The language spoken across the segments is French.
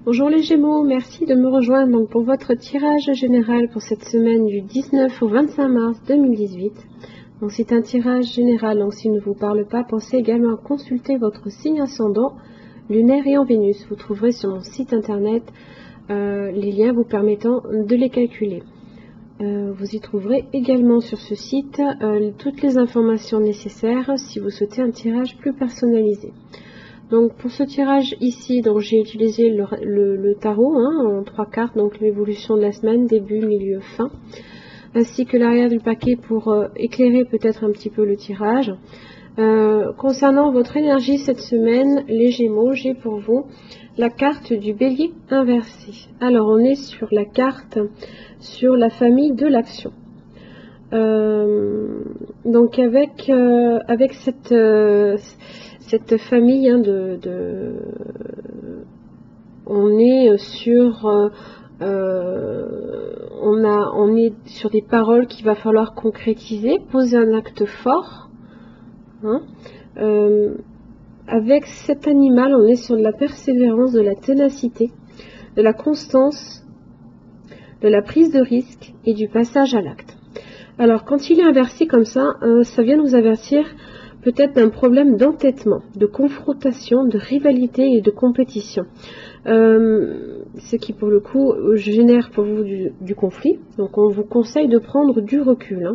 Bonjour les Gémeaux, merci de me rejoindre donc pour votre tirage général pour cette semaine du 19 au 25 mars 2018. Donc c'est un tirage général, donc s'il ne vous parle pas, pensez également à consulter votre signe ascendant, lunaire et en Vénus. Vous trouverez sur mon site internet les liens vous permettant de les calculer. Vous y trouverez également sur ce site toutes les informations nécessaires si vous souhaitez un tirage plus personnalisé. Donc pour ce tirage ici, donc j'ai utilisé le tarot en 3 cartes, donc l'évolution de la semaine, début, milieu, fin, ainsi que l'arrière du paquet pour éclairer peut-être un petit peu le tirage. Concernant votre énergie cette semaine, les Gémeaux, j'ai pour vous la carte du Bélier inversé. Alors on est sur la carte sur la famille de l'action. Donc avec cette famille on est sur on est sur des paroles qu'il va falloir concrétiser, poser un acte fort. Avec cet animal, on est sur de la persévérance, de la ténacité, de la constance, de la prise de risque et du passage à l'acte. Alors quand il est inversé comme ça, ça vient nous avertir peut-être d'un problème d'entêtement, de confrontation, de rivalité et de compétition. Ce qui pour le coup génère pour vous du conflit. Donc on vous conseille de prendre du recul.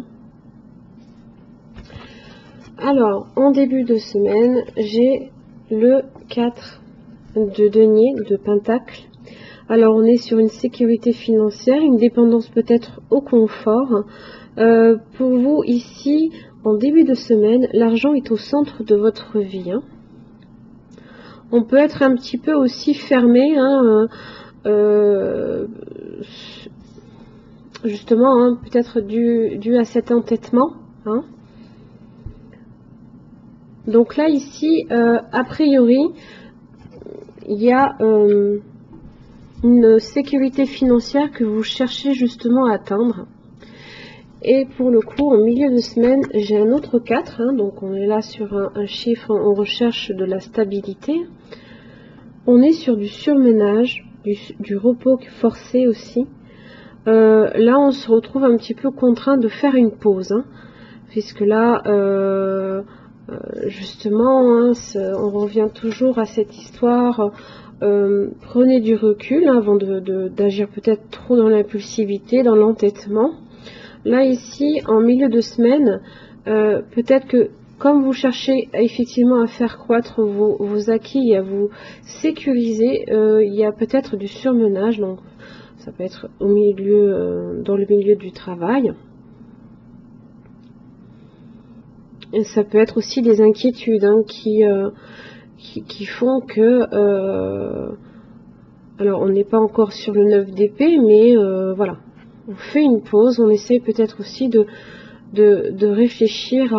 Alors en début de semaine, j'ai le 4 de denier, de pentacle. Alors on est sur une sécurité financière, une dépendance peut-être au confort. Pour vous ici, en début de semaine, l'argent est au centre de votre vie. On peut être un petit peu aussi fermé, justement, peut-être dû à cet entêtement. Donc là, ici, a priori, il y a une sécurité financière que vous cherchez justement à atteindre. Et pour le coup, au milieu de semaine, j'ai un autre 4, donc on est là sur un chiffre, on recherche de la stabilité. On est sur du surmenage, du repos forcé aussi. Là, on se retrouve un petit peu contraint de faire une pause, puisque là, justement, on revient toujours à cette histoire. Prenez du recul avant d'agir peut-être trop dans l'impulsivité, dans l'entêtement. Là ici, en milieu de semaine, peut-être que comme vous cherchez effectivement à faire croître vos acquis et à vous sécuriser, il y a peut-être du surmenage. Donc ça peut être au milieu, dans le milieu du travail. Et ça peut être aussi des inquiétudes qui font que alors on n'est pas encore sur le 9 d'épée, mais voilà, on fait une pause, on essaie peut-être aussi de réfléchir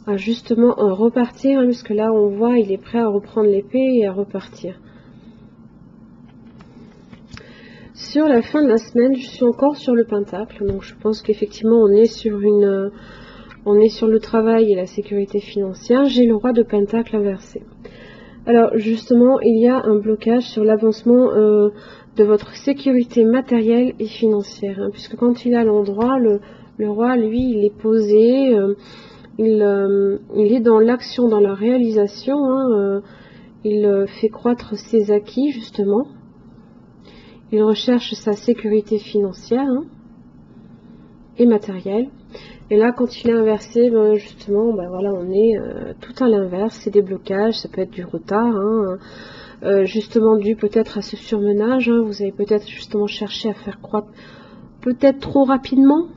à justement repartir, parce que là on voit il est prêt à reprendre l'épée et à repartir. Sur la fin de la semaine, je suis encore sur le pentacle, donc je pense qu'effectivement on est sur le travail et la sécurité financière. J'ai le roi de pentacle inversé. Alors justement, il y a un blocage sur l'avancement de votre sécurité matérielle et financière, puisque quand il est à l'endroit, le roi, lui, il est posé, il est dans l'action, dans la réalisation, il fait croître ses acquis, justement. Il recherche sa sécurité financière et matérielle. Et là, quand il est inversé, justement, voilà, on est tout à l'inverse. C'est des blocages, ça peut être du retard, justement dû peut-être à ce surmenage. Vous avez peut-être justement cherché à faire croître peut-être trop rapidement,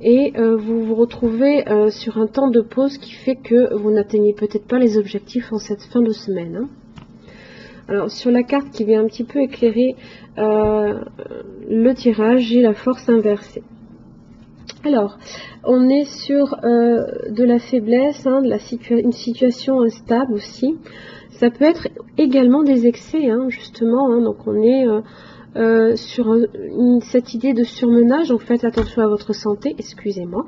et vous vous retrouvez sur un temps de pause qui fait que vous n'atteignez peut-être pas les objectifs en cette fin de semaine. Alors sur la carte qui vient un petit peu éclairer le tirage, j'ai la force inversée. Alors, on est sur de la faiblesse, une situation instable aussi. Ça peut être également des excès, justement. Donc on est cette idée de surmenage. Donc faites attention à votre santé, excusez-moi.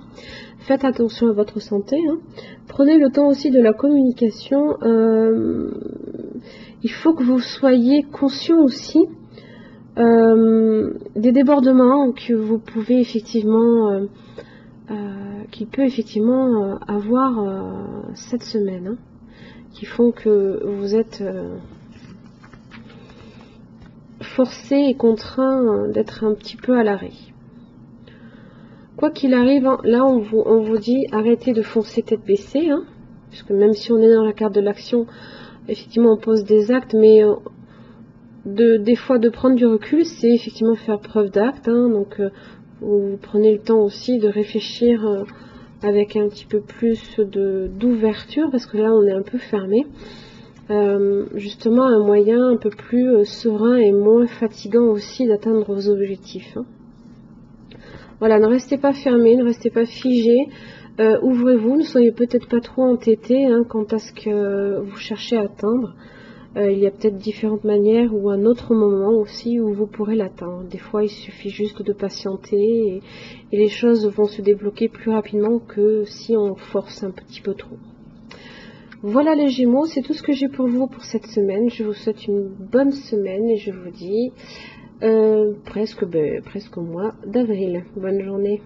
Faites attention à votre santé. Hein. Prenez le temps aussi de la communication. Il faut que vous soyez conscient aussi des débordements que vous pouvez effectivement, qu'il peut effectivement avoir cette semaine, hein, qui font que vous êtes forcé et contraint d'être un petit peu à l'arrêt. Quoi qu'il arrive, là on vous dit arrêtez de foncer tête baissée, hein, puisque même si on est dans la carte de l'action, effectivement on pose des actes, mais des fois de prendre du recul, c'est effectivement faire preuve d'acte, hein, donc vous prenez le temps aussi de réfléchir avec un petit peu plus d'ouverture, parce que là on est un peu fermé. Justement un moyen un peu plus serein et moins fatigant aussi d'atteindre vos objectifs. Hein. Voilà, ne restez pas fermé, ne restez pas figé, ouvrez-vous, ne soyez peut-être pas trop entêté hein, quant à ce que vous cherchez à atteindre. Il y a peut-être différentes manières ou un autre moment aussi où vous pourrez l'atteindre. Des fois il suffit juste de patienter et les choses vont se débloquer plus rapidement que si on force un petit peu trop. Voilà les Gémeaux, c'est tout ce que j'ai pour vous pour cette semaine. Je vous souhaite une bonne semaine et je vous dis presque au mois d'avril. Bonne journée.